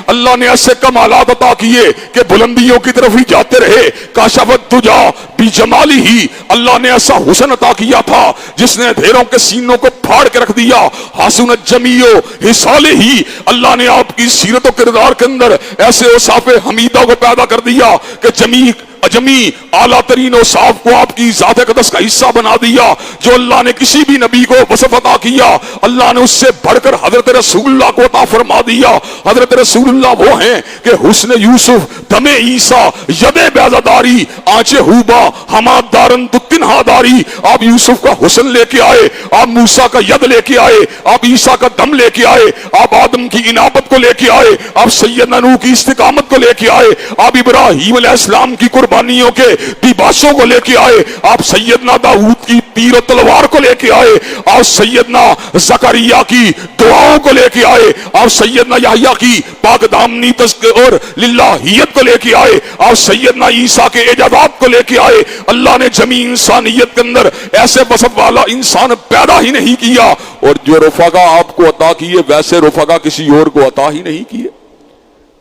अल्लाह ने ऐसे कमालात अता किए कि बुलंदियों की तरफ ही जाते रहे। काशफत तुजा बिजमाली ही, अल्लाह ने ऐसा हुस्न अता किया था जिसने अंधेरों के सीनों को फाड़ के रख दिया। हासुन जमीओ हिसाले ही, अल्लाह ने आपकी सीरत और किरदार के अंदर ऐसे औसाफे हमीदा को पैदा कर दिया कि जमी अजमी आला तरीन औसाफ को आपकी ज़ात अक़दस का हिस्सा बना दिया। जो अल्लाह ने किसी भी नबी को वसफ़ अता किया, अल्लाह ने उससे बढ़कर हजरत रसूलुल्लाह को अता फरमा दिया। हजरत रसूलुल्लाह वो हैं कि हुस्न यूसुफ, दमे ईसा, यदे बैज़ादारी, आंचे हुबा, हमाद दारन दुत्तिनहादारी। आप यूसुफ का हुस्न लेके आए, आप मूसा का यद लेके आए, आप ईसा का दम लेके आए, आप आदम की इनाबत को लेके आए, आप सैयदना नूह की इस्तिकामत को लेके आए, आप इब्राहीम अलैहिस्सलाम की कुर्बानियों के दिबासों को लेके आए, आप सैयदना दाऊद की तीर तलवार को लेके आए, आप सैयदना ज़करिया की दुआओं को लेके आए, आप सैयदना याह्या की पाकदामनी और लिल्लाहियत को लेके आए, आप सैयदना ईसा के इजाज़ात को लेके आए। अल्लाह ने जमी इंसानियत के अंदर ऐसे वसफ़ वाला इंसान पैदा ही नहीं किया, और जो रफ़क़ा आपको अता किए वैसे रफ़क़ा किसी और को अता ही नहीं किए।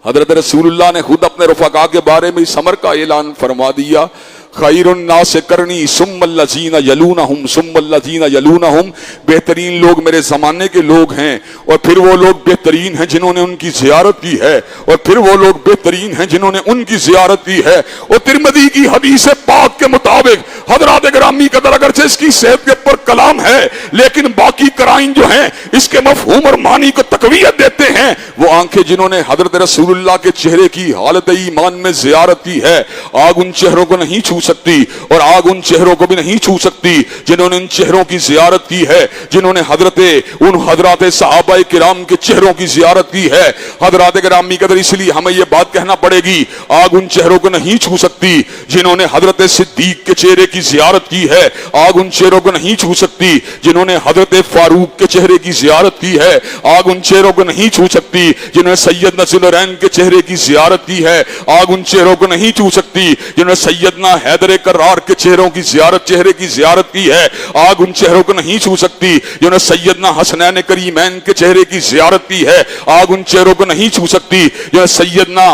हजरत रसूलुल्लाह ने खुद अपने रफ़क़ा के बारे में इस अमर का ऐलान फरमा दिया, खैरुन्नास करनी सुम्मल्लज़ीना यलूनहुम सुम्मल्लज़ीना यलूनहुम, बेहतरीन लोग मेरे ज़माने के लोग हैं, और फिर वो लोग बेहतरीन हैं जिन्होंने उनकी ज़ियारत की है, और फिर वो लोग बेहतरीन हैं जिन्होंने उनकी ज़ियारत की है। और तिरमिज़ी की हदीस पाक के मुताबिक हज़रात गिरामी कदर अगरचे इसकी सेहत के ऊपर कलाम है, लेकिन बाकी कराइन जो हैं इसके मफ़हूम और मानी को तक़वियत देते हैं। वो आंखें जिन्होंने हज़रत रसूलुल्लाह के चेहरे की हालत ईमान में ज़ियारत की है, आग उन चेहरों को नहीं छू सकती, और आग उन चेहरों को भी नहीं छू सकती जिन्होंने उन चेहरों की ज़ियारत की है, जिन्होंने हज़रत सहाबा किराम के चेहरों की ज़ियारत की है। हज़रात गिरामी कदर, इसलिए हमें यह बात कहना पड़ेगी, आग उन चेहरों को नहीं छू सकती जिन्होंने हज़रत सिद्दीक के चेहरे की ज़ियारत की है, आग उन चेहरों को नहीं छू सकती जिन्होंने हज़रत फारूक के चेहरे की ज़ियारत की है, आग उन चेहरों को नहीं छू सकती जिन्होंने सैयदना ज़ुनूरैन के चेहरे की ज़ियारत की है, आग उन चेहरों को नहीं छू सकती जिन्होंने सैयदना हैदर करार के चेहरे की ज़ियारत की है, आग उन चेहरों को नहीं छू सकती जिन्होंने सैयदना हसनैन करीमैन के चेहरे की ज़ियारत की है, आग उन चेहरों को नहीं छू सकती जिन्होंने सैयदना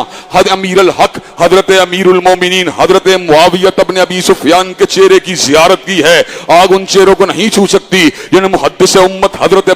अमीरुल हक हजरत अमीरुल मोमिनीन हजरत मुआविया इब्न अबी सुफियान के चेहरे की ज़ियारत की है, आग उन चेहरों को नहीं छू सकती जिन्होंने मुहद्दिस उम्मत हजरत